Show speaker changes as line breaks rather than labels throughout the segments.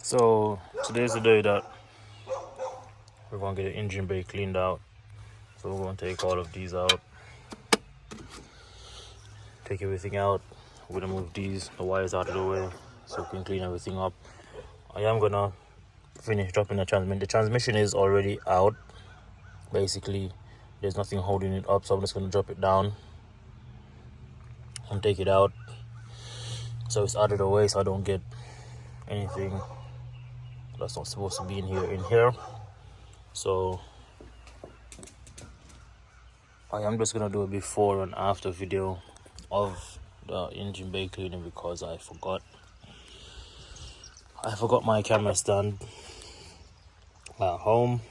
So today's the day that we're gonna get the engine bay cleaned out. So we're gonna take all of these out, take everything out. We're gonna move the wires out of the way so we can clean everything up. I am gonna finish dropping the transmission. The transmission is already out. Basically, there's nothing holding it up, so I'm just gonna drop it down and take it out so it's out of the way so I don't get anything that's not supposed to be in here. So I am just gonna do a before and after video of the engine bay cleaning because I forgot my camera stand at home.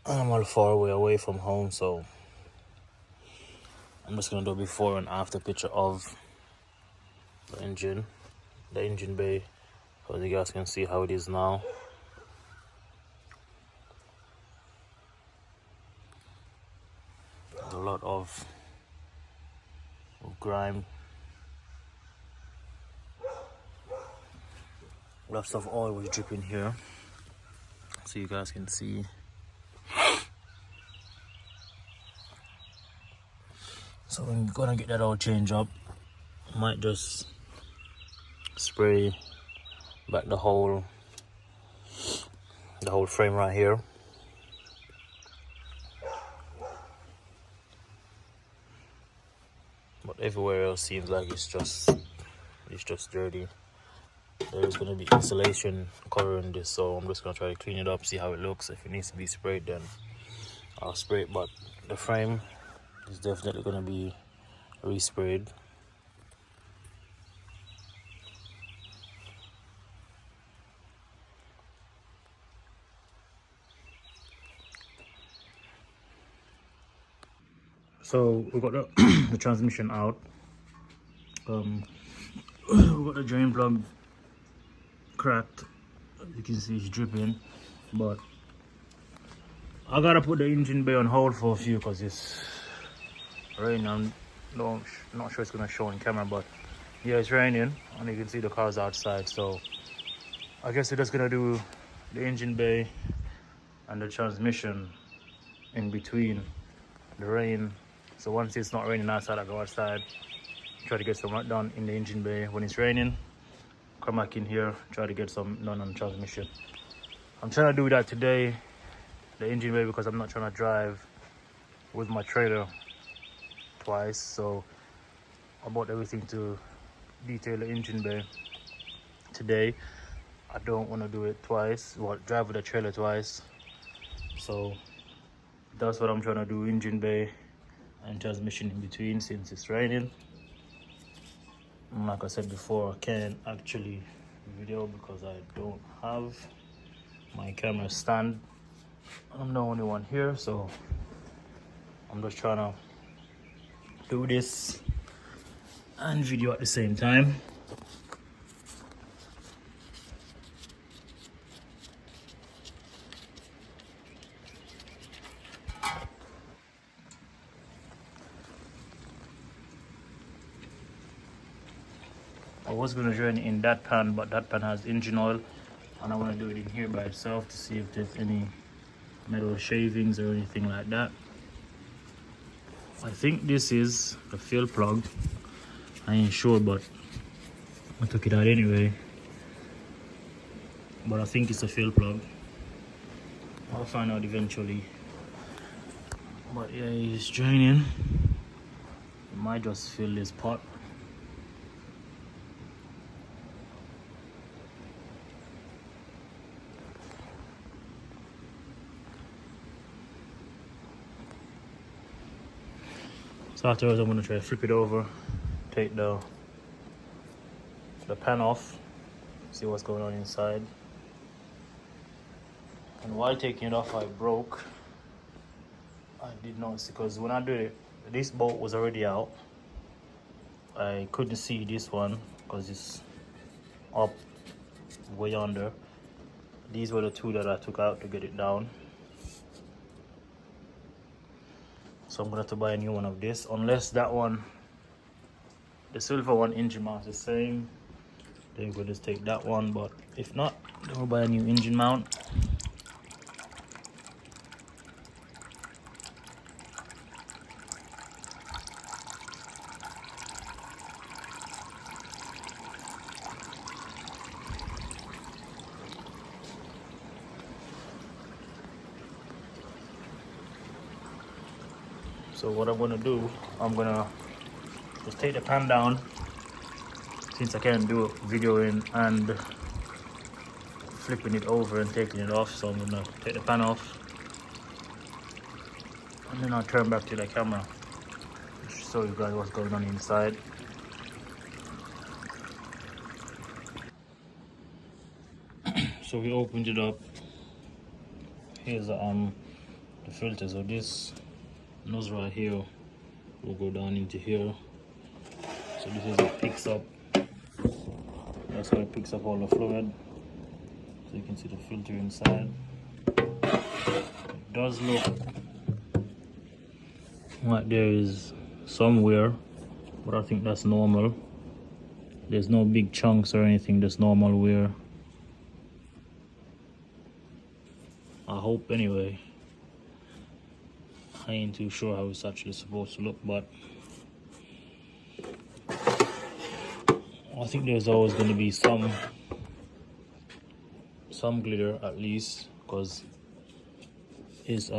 I'm all far away from home, so I'm just gonna do a before and after picture of the engine bay, so you guys can see how it is now. There's a lot of grime, lots of oil was dripping here, so you guys can see. So we're gonna get that all changed up. Might just spray back the whole frame right here. But everywhere else seems like it's just dirty. There's gonna be insulation covering this, so I'm just gonna try to clean it up, see how it looks. If it needs to be sprayed, then I'll spray it, but the frame is definitely gonna be resprayed. So we got the transmission out. We got the drain plug cracked. As you can see, it's dripping. But I gotta put the engine bay on hold for a few because it's raining. I'm not sure it's gonna show on camera, but yeah, it's raining and you can see the cars outside. So I guess we're just gonna do the engine bay and the transmission in between the rain. So once it's not raining outside, I go outside, try to get some work done in the engine bay. When it's raining, come back in here, try to get some done on the transmission. I'm trying to do that today, the engine bay, because I'm not trying to drive with my trailer twice. So I bought everything to detail the engine bay today. I don't want to do it twice, or drive with the trailer twice. So that's what I'm trying to do, engine bay and transmission in between, since it's raining. And like I said before, I can't actually video because I don't have my camera stand. I'm the only one here, so I'm just trying to do this and video at the same time. I was going to drain it in that pan, but that pan has engine oil, and I want to do it in here by itself to see if there's any metal shavings or anything like that. I think this is the fuel plug. I ain't sure, but I took it out anyway. But I think it's a fuel plug. I'll find out eventually. But yeah, it's draining. It might just fill this pot. So afterwards, I'm gonna try to flip it over, take the pan off, see what's going on inside. And while taking it off, I did notice, because when I did it, this bolt was already out. I couldn't see this one because it's up way under. These were the two that I took out to get it down. So I'm gonna have to buy a new one of this, unless that one, the silver one, engine mount is the same. then we'll just take that one, but if not, then we'll buy a new engine mount. So what I'm gonna do, I'm gonna just take the pan down, since I can't do it videoing and flipping it over and taking it off. So I'm gonna take the pan off, and then I'll turn back to the camera to show you guys what's going on inside. So we opened it up. Here's the filter. So this nose right here will go down into here. So this is it picks up. That's how it picks up all the fluid. So you can see the filter inside. It does look like there is some wear, but I think that's normal. There's no big chunks or anything, just normal wear. I hope anyway. I ain't too sure how it's actually supposed to look, but I think there's always going to be some glitter at least, because it's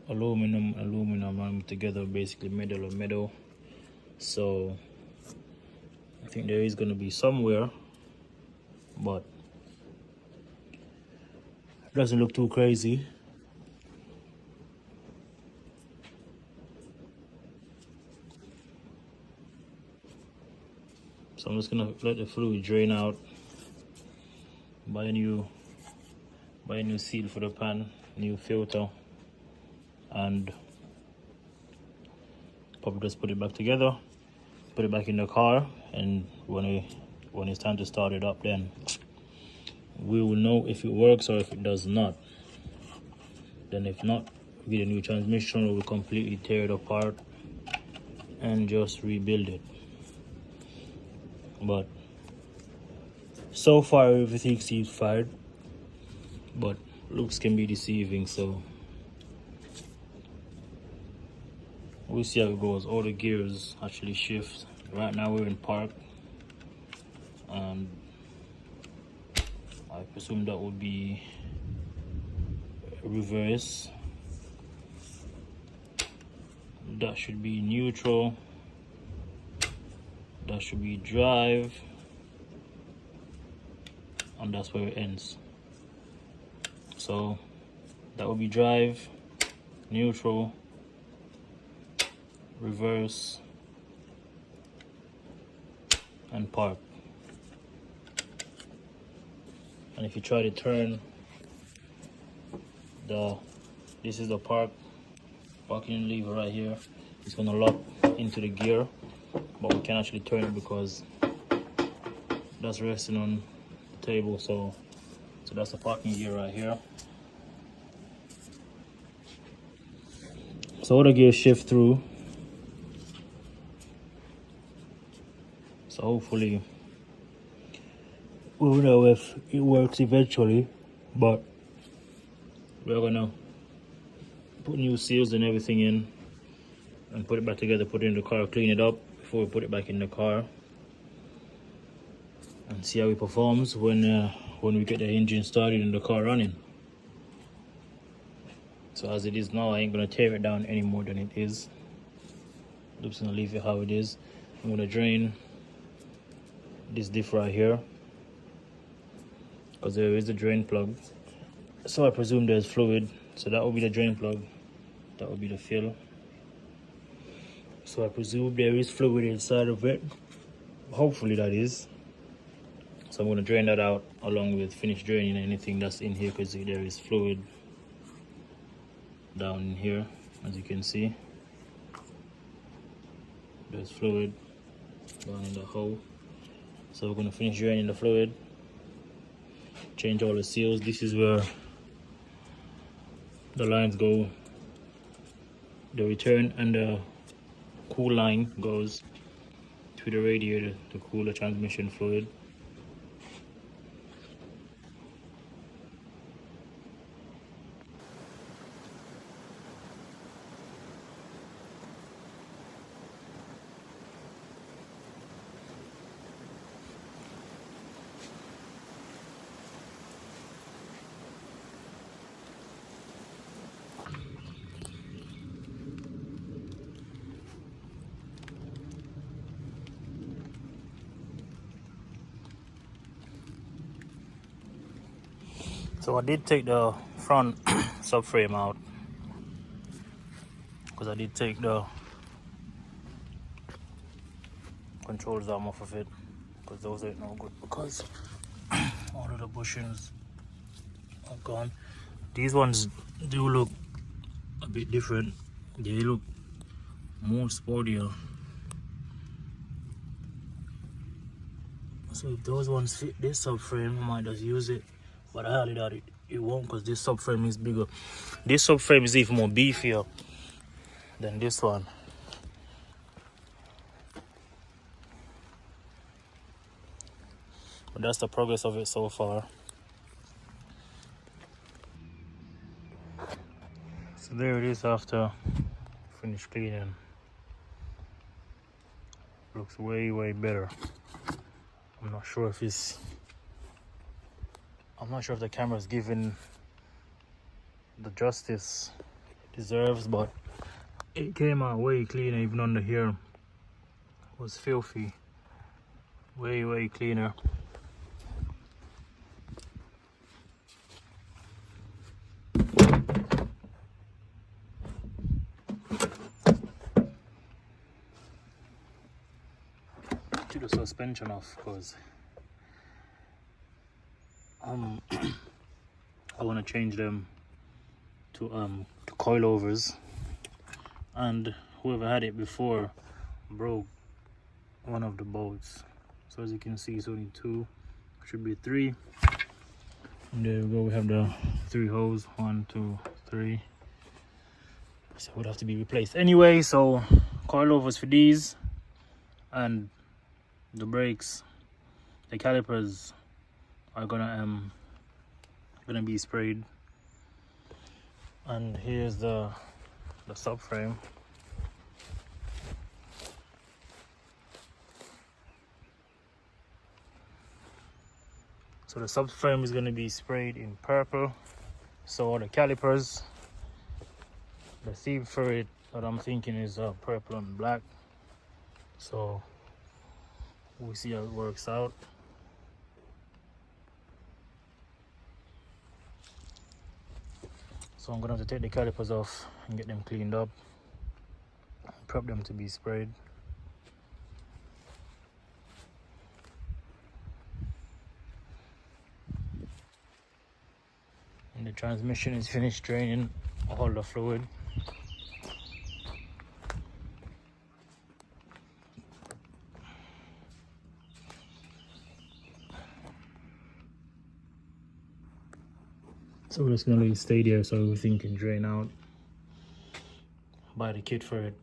aluminum together, basically metal on metal. So I think there is going to be some wear, but it doesn't look too crazy. So I'm just gonna let the fluid drain out, buy a new seal for the pan, new filter, and probably just put it back together, put it back in the car, and when it's time to start it up, then we will know if it works or if it does not. Then if not, we get a new transmission, or we completely tear it apart and just rebuild it. But so far everything seems fine, but looks can be deceiving, so we'll see how it goes. All the gears actually shift. Right now we're in park, and I presume that would be reverse. That should be neutral. That should be drive, and that's where it ends. So that would be drive, neutral, reverse, and park. And if you try to turn this is the parking lever right here. It's gonna lock into the gear, but we can actually turn it because that's resting on the table. So that's the parking gear right here. So all the gears shift through. So hopefully we'll know if it works eventually, but we're gonna put new seals and everything in and put it back together, put it in the car, clean it up before we put it back in the car, and see how it performs when we get the engine started and the car running. So as it is now, I ain't gonna tear it down any more than it is. I'm just gonna leave it how it is. I'm gonna drain this diff right here, because there is a drain plug. So I presume there's fluid, so that will be the drain plug, that will be the fill. So I presume there is fluid inside of it, hopefully that is. So I'm going to drain that out along with finish draining anything that's in here, because there is fluid down in here, as you can see. There's fluid down in the hole. So we're going to finish draining the fluid, change all the seals. This is where the lines go. The return and the cool line goes to the radiator to cool the transmission fluid. So I did take the front subframe out because I did take the controls arm off of it because those ain't no good because all of the bushings are gone. These ones do look a bit different. They look more sportier. So if those ones fit this subframe, I might just use it. But I highly doubt it won't because this subframe is bigger. This subframe is even more beefier than this one. But that's the progress of it so far. So there it is after finished cleaning. Looks way better. I'm not sure if the camera's giving the justice it deserves, but it came out way cleaner. Even under here was filthy. Way cleaner. Took the suspension off because I want to change them to coilovers, and whoever had it before broke one of the bolts. So as you can see, it's only two, should be three. And there we go, we have the 3 holes, 1, 2, 3. So it would have to be replaced anyway. So coilovers for these, and the brakes, the calipers are gonna be sprayed. And here's the subframe. So the subframe is gonna be sprayed in purple. So the calipers, the theme for it that I'm thinking is purple and black. So we'll see how it works out. So I'm gonna have to take the calipers off and get them cleaned up, prep them to be sprayed. And the transmission is finished draining all the fluid. So we're just gonna let it stay there so everything can drain out. Buy the kit for it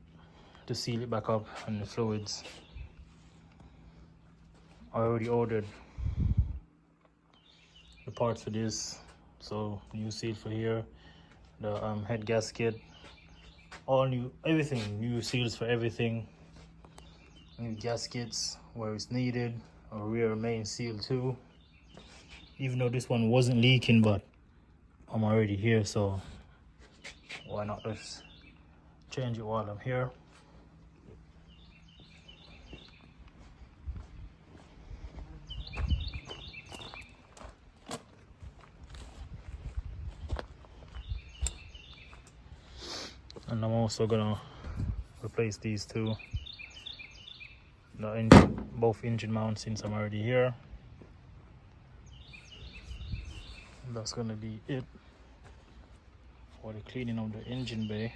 to seal it back up and the fluids. I already ordered the parts for this. So new seal for here, the head gasket, all new, everything, new seals for everything, new gaskets where it's needed, a rear main seal too. Even though this one wasn't leaking, but I'm already here, so why not just change it while I'm here. And I'm also gonna replace these two, both engine mounts, since I'm already here. And that's gonna be it for the cleaning of the engine bay.